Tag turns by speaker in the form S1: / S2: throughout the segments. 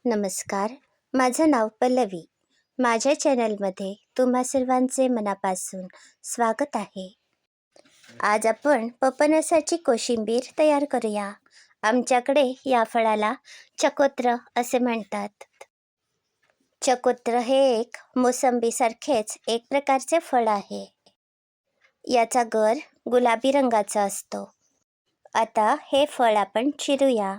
S1: नमस्कार. माझं नाव पल्लवी. माझ्या चॅनलमध्ये तुम्हा सर्वांचे मनापासून स्वागत आहे. आज आपण पपनसाची कोशिंबीर तयार करूया. आमच्याकडे या फळाला चकोत्र असे म्हणतात. चकोत्र हे एक मोसंबीसारखेच एक प्रकारचे फळ आहे. याचा गर गुलाबी रंगाचा असतो. आता हे फळ आपण चिरूया.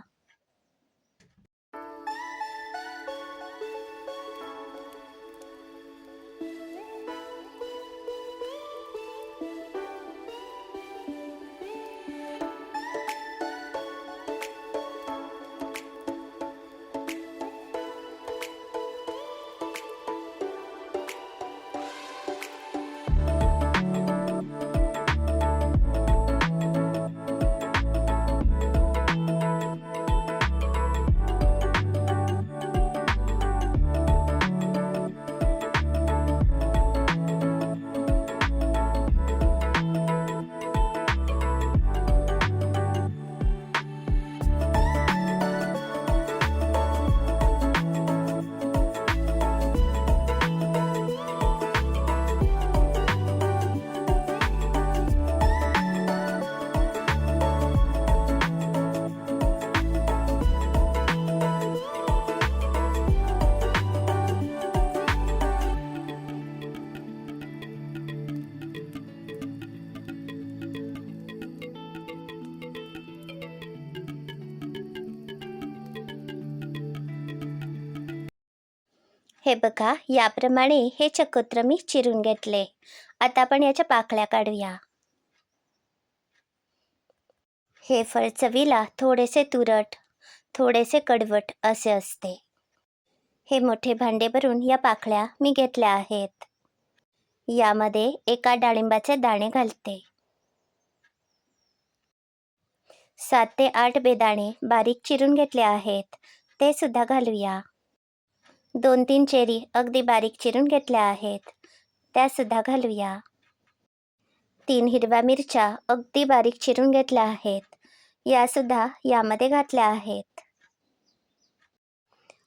S1: हे बघा, याप्रमाणे हे चकोत्र मी चिरून घेतले. आता आपण याच्या पाकळ्या काढूया. हे फळ चवीला थोडेसे तुरट, थोडेसे कडवट असे असते. हे मोठे भांडे भरून या पाकळ्या मी घेतल्या आहेत. यामध्ये एका डाळिंबाचे दाणे घालते. 7 ते 8 बेदाणे बारीक चिरून घेतले आहेत, ते सुद्धा घालूया. 2-3 चेरी अगदी बारीक चिरून घेतल्या आहेत, त्या सुद्धा घालूया. 3 हिरव्या मिरच्या अगदी बारीक चिरून घेतल्या आहेत, या सुद्धा यामध्ये घातल्या आहेत.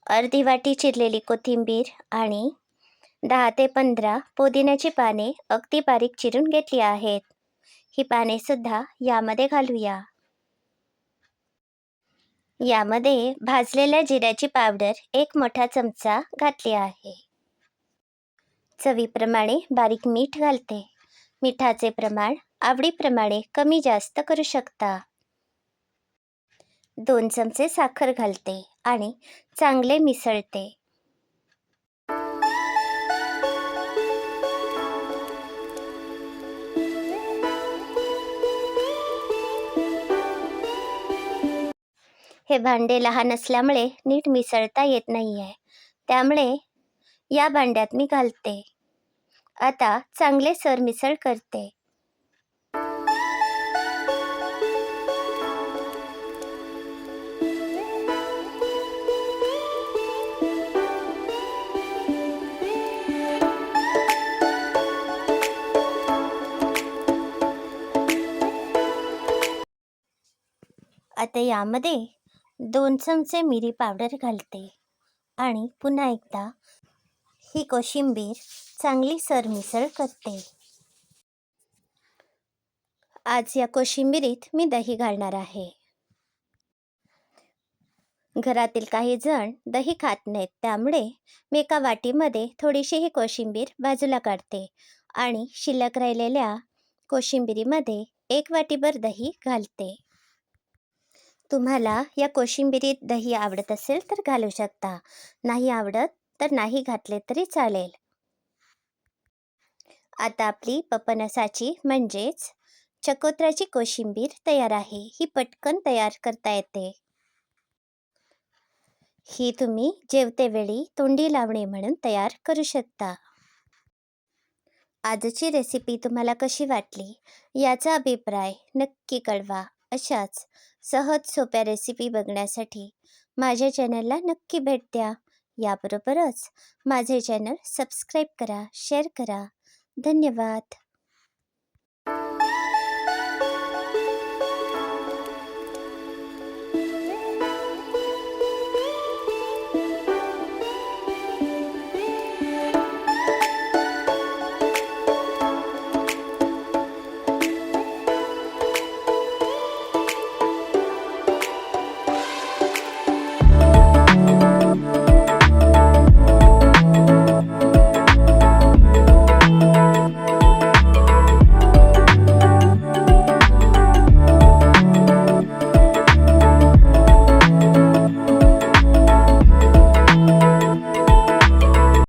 S1: अर्धी वाटी चिरलेली कोथिंबीर आणि 10 ते 15 पुदिन्याची पाने अगदी बारीक चिरून घेतली आहेत. ही पाने सुद्धा यामध्ये घालूया. यामध्ये भाजलेल्या जिऱ्याची पावडर 1 मोठा चमचा घातली आहे. चवीप्रमाणे बारीक मीठ घालते. मिठाचे प्रमाण आवडीप्रमाणे कमी जास्त करू शकता. 2 चमचे साखर घालते आणि चांगले मिसळते. हे भांडे लहान असल्यामुळे नीट मिसळता येत नाहीये, त्यामुळे या भांड्यात मी घालते. आता चांगले सरमिसळ करते. आता यामध्ये 2 चमचे मिरी पावडर घालते आणि पुन्हा एकदा ही कोशिंबीर चांगली सरमिसळ करते. आज या कोशिंबिरीत मी दही घालणार आहे. घरातील काही जण दही खात नाहीत, त्यामुळे मी एका वाटीमध्ये थोडीशी ही कोशिंबीर बाजूला काढते आणि शिल्लक राहिलेल्या कोशिंबिरीमध्ये 1 वाटीभर दही घालते. तुम्हाला या कोशिंबिरीत दही आवडत असेल तर घालू शकता, नाही आवडत तर नाही घातले तरी चालेल. आता आपली पपनसाची म्हणजेच चकोत्राची कोशिंबीर तयार आहे. ही पटकन तयार करता येते. ही तुम्ही जेवतेवेळी तोंडी लावणे म्हणून तयार करू शकता. आजची रेसिपी तुम्हाला कशी वाटली याचा अभिप्राय नक्की कळवा. अशाच सहज सोप्या रेसिपी बघण्यासाठी माझ्या चॅनलला नक्की भेट द्या. याबरोबरच माझे चॅनल सबस्क्राईब करा, शेअर करा. धन्यवाद.